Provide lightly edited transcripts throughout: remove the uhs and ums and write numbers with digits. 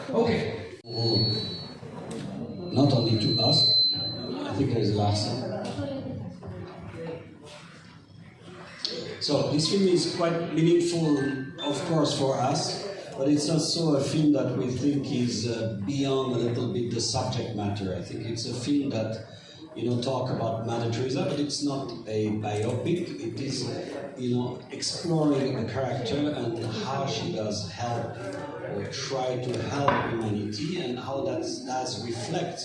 Okay. Not only to us, I think there is Larsen. So this film is quite meaningful, of course, for us, but it's also a film that we think is beyond a little bit the subject matter. I think it's a film that, talk about Mother Teresa, but it's not a biopic. It is, exploring a character and how she does help or try to help humanity and how that does reflect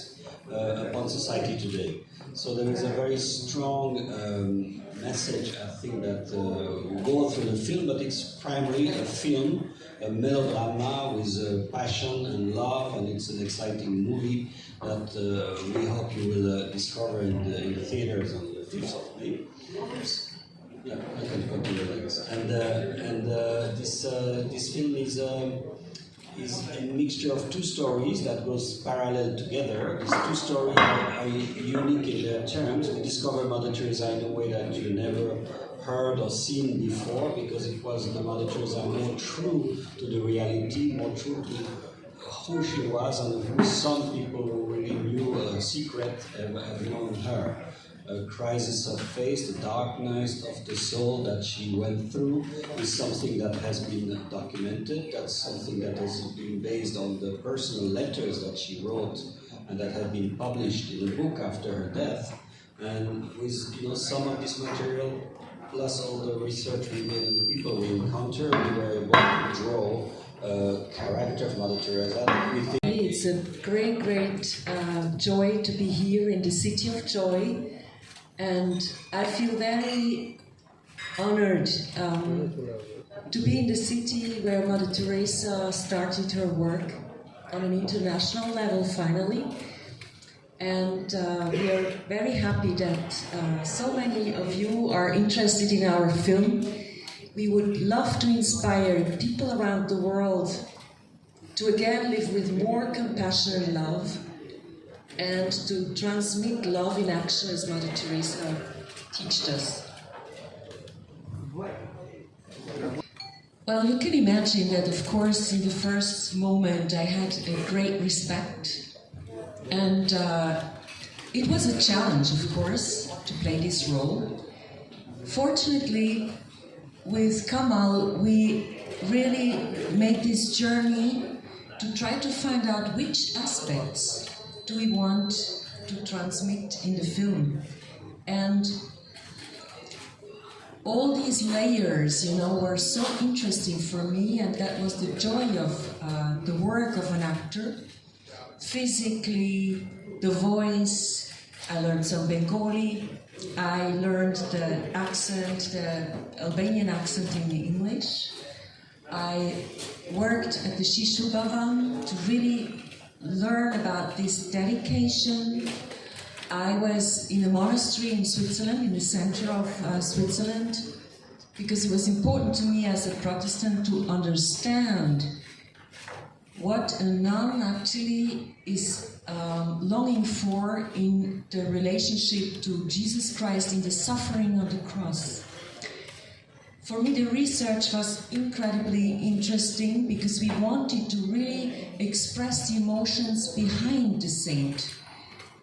upon society today. So there is a very strong message, I think, that will go through the film, but it's primarily a film, a melodrama with passion and love, and it's an exciting movie that we hope you will discover in the theaters on the 5th of May. Yeah, I can continue like this. And this film is a mixture of two stories that goes parallel together. These two stories are unique in their terms. We discover Mother Teresa in a way that you never heard or seen before, because it was the Mother Teresa more true to the reality, more true to who she was, and who some people who really knew a secret have known her. A crisis of faith, the darkness of the soul that she went through is something that has been documented. That's something that has been based on the personal letters that she wrote and that have been published in a book after her death. And with some of this material, plus all the research we made and the people we encountered, we were able to draw a character of Mother Teresa that we think. It's a great joy to be here in the City of Joy. And I feel very honored to be in the city where Mother Teresa started her work on an international level finally. And we are very happy that so many of you are interested in our film. We would love to inspire people around the world to again live with more compassion and love, and to transmit love in action as Mother Teresa taught us. Well, you can imagine that, of course, in the first moment I had a great respect, and it was a challenge, of course, to play this role. Fortunately, with Kamal, we really made this journey to try to find out which aspects do we want to transmit in the film. And all these layers, were so interesting for me, and that was the joy of the work of an actor. Physically, the voice, I learned some Bengali, I learned the accent, the Albanian accent in the English. I worked at the Shishu Bhavan to really learn about this dedication. I was in a monastery in Switzerland, in the center of Switzerland, because it was important to me as a Protestant to understand what a nun actually is longing for in the relationship to Jesus Christ in the suffering of the cross. For me, the research was incredibly interesting because we wanted to really express the emotions behind the saint.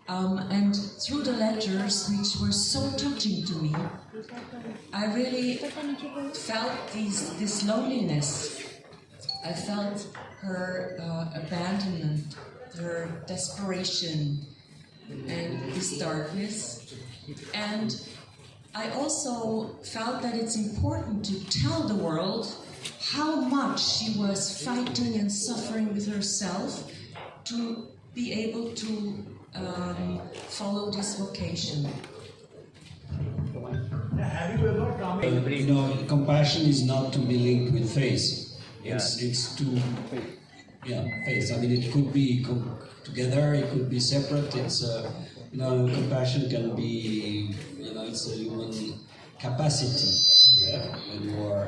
And through the letters, which were so touching to me, I really felt this loneliness. I felt her abandonment, her desperation, and this darkness. And I also felt that it's important to tell the world how much she was fighting and suffering with herself to be able to follow this vocation. Compassion is not to be linked with faith. It's to faith. I mean, it could be together, it could be separate. It's compassion can be, it's a human capacity you have when you are,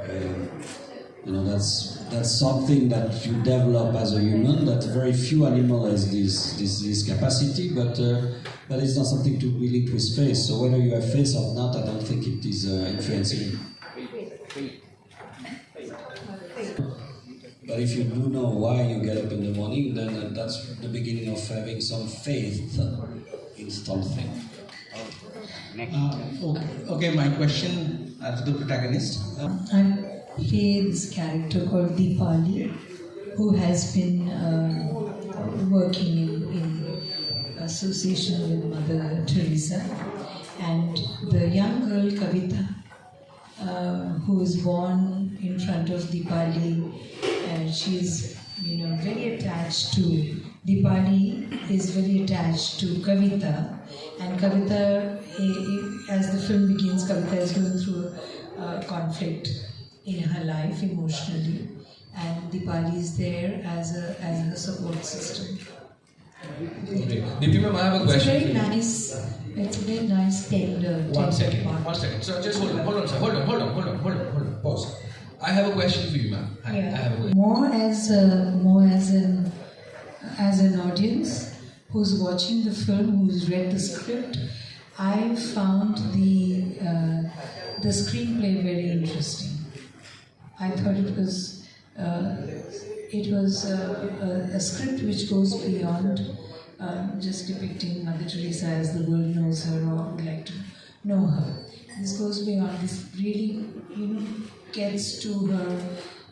that's something that you develop as a human. That very few animals has this capacity, but it's not something to be linked with faith. So whether you have faith or not, I don't think it is influencing. But if you do know why you get up in the morning, then that's the beginning of having some faith in something. Okay, my question to the protagonist. I play this character called Deepali, who has been working in association with Mother Teresa, and the young girl Kavita, who was born in front of Deepali, and she is, very attached to Deepali. Is very attached to Kavita, and Kavita, as the film begins, Kavita is going through a conflict in her life emotionally, and Deepali is there as a support system. Okay. Deepti ma'am, I have a question. It's a very nice tender One second. part. So just hold on, sir. Hold on. Pause. I have a question for you, ma'am. I have a question. More as an audience who's watching the film, who's read the script, I found the screenplay very interesting. I thought it was a script which goes beyond just depicting Mother Teresa as the world knows her or would like to know her. This goes beyond. This really, gets to her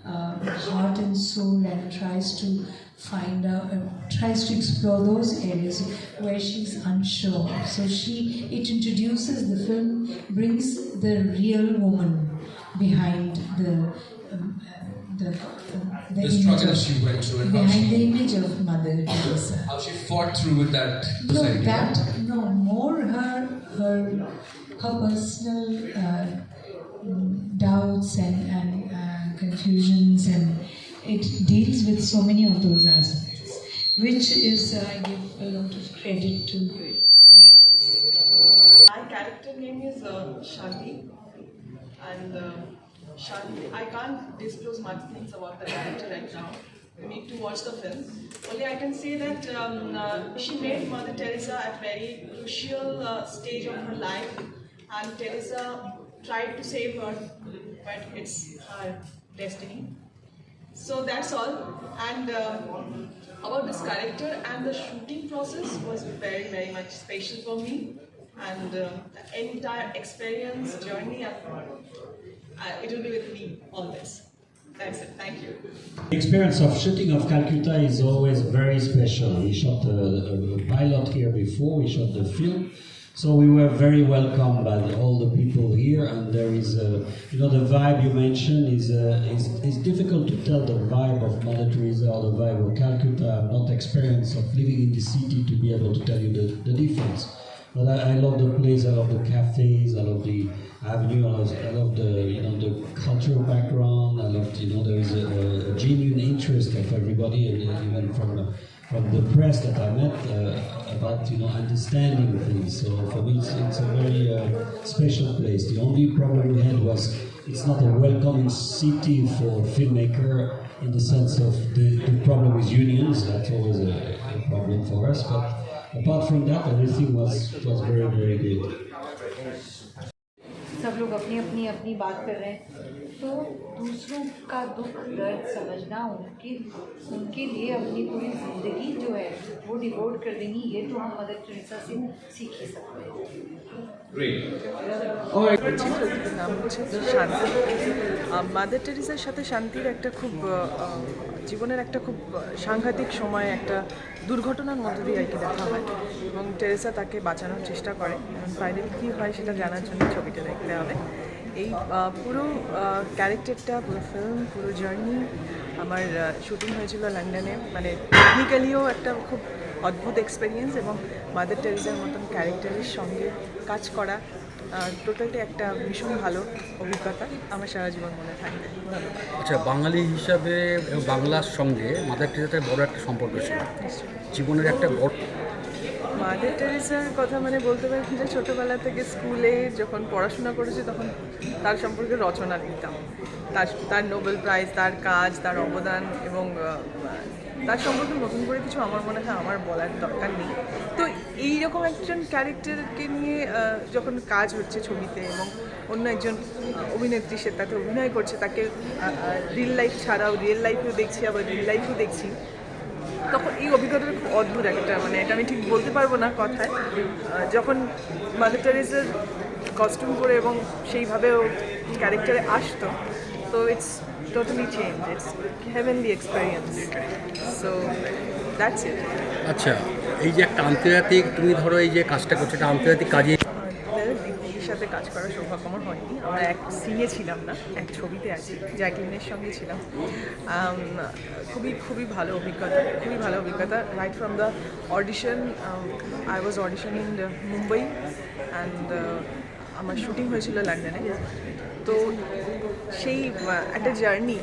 heart and soul and tries to find out, tries to explore those areas where she's unsure. So it introduces, the film brings the real woman behind the struggle she went through and behind the image of Mother Teresa. How she fought through with that society. More her personal doubts and confusions, and it deals with so many of those aspects, which is I give a lot of credit to. My character name is Shanti, and Shanti, I can't disclose much things about the character right now. You need to watch the film. Only I can say that she made Mother Teresa at very crucial stage of her life, and Teresa tried to save her, but it's her destiny. So that's all. And about this character and the shooting process was very, very much special for me, and the entire experience, journey, it will be with me always. That's it. Thank you. The experience of shooting of Calcutta is always very special. We shot a pilot here before, we shot the film. So we were very welcomed by all the people here, and there is, the vibe you mentioned is difficult to tell the vibe of Mother Teresa or the vibe of Calcutta. I'm not experienced of living in the city to be able to tell you the difference. But I love the place, I love the cafes, I love the avenue, I love the the cultural background. I love there is a genuine interest of everybody, and even from the press that I met about understanding things. So for me, it's a very special place. The only problem we had was it's not a welcoming city for filmmaker in the sense of the problem with unions. That's always a problem for us. But apart from that, everything was very, very good. सब लोग अपनी बात कर रहे हैं, तो दूसरों का दुख दर्द समझना उनके लिए अपनी पूरी ज़िंदगी जो है वो डिवोट कर देंगी, ये तो हम मदर टेरेसा से सीख ही सकते हैं। চিত্রটির নাম হচ্ছে শান্তি। মাদার টেরেসার সাথে শান্তির একটা খুব জীবনের একটা খুব সাংঘাতিক সময়, একটা দুর্ঘটনার মধ্য দিয়ে আর কি দেখা হয়, এবং টেরেসা তাকে বাঁচানোর চেষ্টা করে, এবং ফাইনালি কী হয় সেটা জানার জন্য ছবিটা দেখতে হবে। এই পুরো ক্যারেক্টারটা, পুরো ফিল্ম, পুরো জার্নি আমার শুটিং হয়েছিল লন্ডনে, মানে টেকনিক্যালিও একটা খুব অদ্ভুত এক্সপিরিয়েন্স, এবং মাদার টেরেসার মতন ক্যারেক্টারের সঙ্গে কাজ করা টোটালটি একটা ভীষণ ভালো অভিজ্ঞতা, আমার সারা জীবন মনে থাকবে। আচ্ছা, বাঙালি হিসাবে বাংলার সঙ্গে মাদার টেরেসার বড় একটা সম্পর্ক ছিল, জীবনের একটা বড়। মাদার টেরেসার কথা বলতে পারি যে ছোটোবেলা থেকে স্কুলে যখন পড়াশোনা করেছি তখন তার সম্পর্কে রচনা লিখতাম, তার নোবেল প্রাইজ, তার কাজ, তার অবদান, এবং তার সম্পর্কে নতুন করে কিছু আমার মনে হয় আমার বলার দরকার নেই। তো এইরকম একজন ক্যারেক্টারকে নিয়ে যখন কাজ হচ্ছে ছবিতে, এবং অন্য একজন অভিনেত্রী সে তাতে অভিনয় করছে, তাকে রিয়েল লাইফ ছাড়াও রিয়েল লাইফেও দেখছি, আবার রিয়েল লাইফেও দেখছি, তখন এই অভিজ্ঞতাটা খুব অদ্ভুত একটা, মানে এটা আমি ঠিক বলতে পারবো না কথায়। যখন মাদার টেরেসার কস্টিউম পরে এবং সেইভাবেও ক্যারেক্টারে আসতো, তো it's totally change, it's heavenly experience, so that's it. আচ্ছা, এই যে একটা আন্তর্জাতিক, তুমি ধরো এই যে কাজটা করছো, এটা আন্তর্জাতিক কাজে দীপ্তির সাথে কাজ করার সৌভাগ্য আমার হয়নি, আমরা এক সিনে ছিলাম না, এক ছবিতে আছি, জ্যাকলিনের সঙ্গে ছিলাম। খুবই ভালো অভিজ্ঞতা, right from the audition. I was audition in Mumbai and আমার শুটিং হয়েছিল লন্ডনে। তো সেই একটা জার্নি,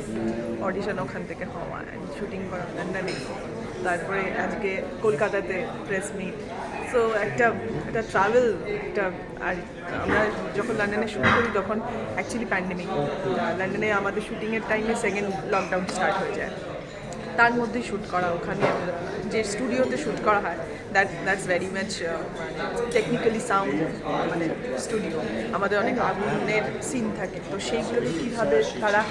অডিশন ওখান থেকে হওয়া, শুটিং করা লন্ডনে, তারপরে আজকে কলকাতাতে প্রেস মিট, সো একটা ট্রাভেল, আর আমরা যখন লন্ডনে শুট করি তখন অ্যাকচুয়ালি প্যান্ডেমিক, লন্ডনে আমাদের শুটিংয়ের টাইমে সেকেন্ড লকডাউন স্টার্ট হয়ে যায়, তার মধ্যে শ্যুট করা, ওখানে যে স্টুডিওতে শ্যুট করা হয়, that's very much technically sound, মানে স্টুডিও, আমাদের অনেক আগুনের সিন থাকে, তো সেইগুলোকে কীভাবে তারা,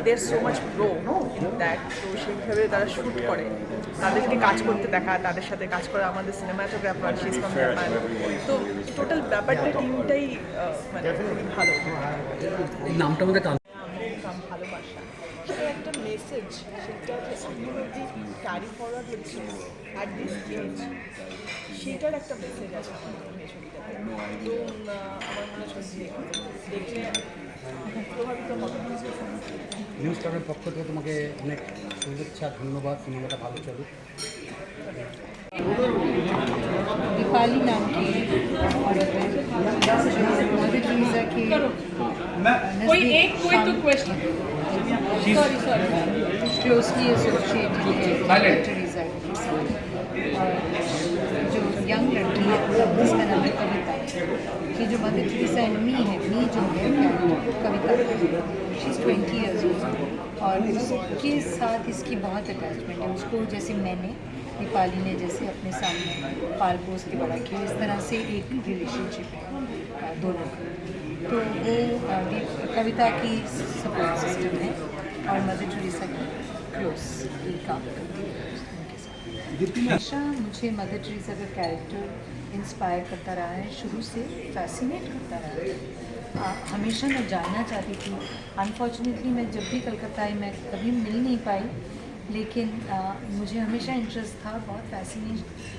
there so much pro in that, তো সেইভাবে তারা শ্যুট করে, তাদেরকে কাজ করতে দেখা, তাদের সাথে কাজ করা আমাদের সিনেমাটোগ্রাফার, শেষ ক্যামেরাম্যান, তো টোটাল ব্যাপারটা টিমটাই মানে খুবই ভালো। এই নামটা আমাদের ভালোবাসা, সেটা একটা মেসেজ, সেটা ক্যারি ফরওয়ার্ড হচ্ছে অ্যাট দিস এজ, সেটার একটা মেসেজ আছে এই ছবিটাতে। তো আমার মনে হয় দেখলে প্রভাবিত হবে। নিউজ টাইমের পক্ষ থেকে তোমাকে অনেক শুভেচ্ছা, ধন্যবাদ, সিনেমাটা ভালো চলুক। दीपाली नाम की औरत है, मदर टेरेसा के क्लोजली एसोसिएटेड है मदर टेरेसा के साथ। और जो यंग लड़की है जिसका नाम है कविता, ये जो मदर टेरेसा एंड मी है, मी जो है कविता, शी इज़ 20 years old, और उसके साथ इसकी बहुत अटैचमेंट है। उसको जैसे मैंने, दीपाली ने जैसे अपने सामने पाल पोस के बड़ा किया, इस तरह से एक रिलेशनशिप है दोनों का। तो वो कविता की सपोर्ट सिस्टम है और मदर टेरेसा की क्लोज काम करती है उनके साथ। हमेशा मुझे मदर टेरेसा का कैरेक्टर इंस्पायर करता रहा है, शुरू से फैसिनेट करता रहा है। हमेशा मैं जानना चाहती थी, अनफॉर्चुनेटली मैं जब भी कलकत्ता आई मैं कभी मिल नहीं पाई, लेकिन मुझे हमेशा इंटरेस्ट था, बहुत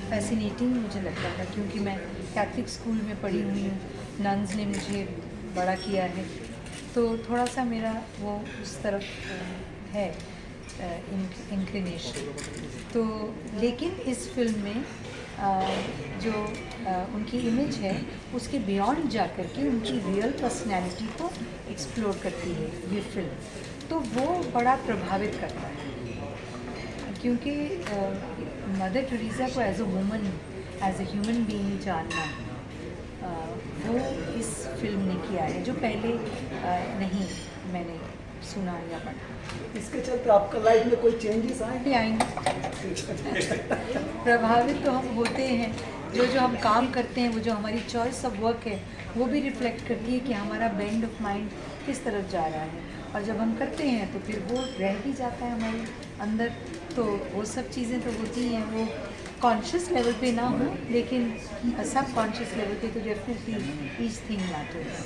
फैसिनेटिंग मुझे लगता था, क्योंकि मैं कैथलिक स्कूल में पढ़ी हुई हूँ, नन्स ने मुझे बड़ा किया है, तो थोड़ा सा मेरा वो उस तरफ है इंक्लिनेशन। तो लेकिन इस फिल्म में जो उनकी इमेज है उसके बियॉन्ड जा कर के उनकी रियल पर्सनैलिटी को एक्सप्लोर करती है ये फिल्म, तो वो बड़ा प्रभावित करता है, क्योंकि मदर टेरेसा को as a woman, as a human being जानना, वो इस फिल्म ने किया है, जो पहले नहीं मैंने सुना या पढ़ा। इसके चलते आपका लाइफ में कोई चेंजेस आएंगे? प्रभावित तो हम होते हैं, जो हम काम करते हैं, वो जो हमारी चॉइस ऑफ वर्क है, वो भी रिफ्लेक्ट करती है कि हमारा बेंड ऑफ माइंड किस तरफ जा रहा है, और जब हम करते हैं तो फिर वो रह भी जाता है हमारे अंदर। तो वो सब चीज़ें तो होती हैं, वो कॉन्शियस लेवल पे ना हो, लेकिन सब कॉन्शियस लेवल पे तो डेफिनेटली ईच थिंग मैटर्स।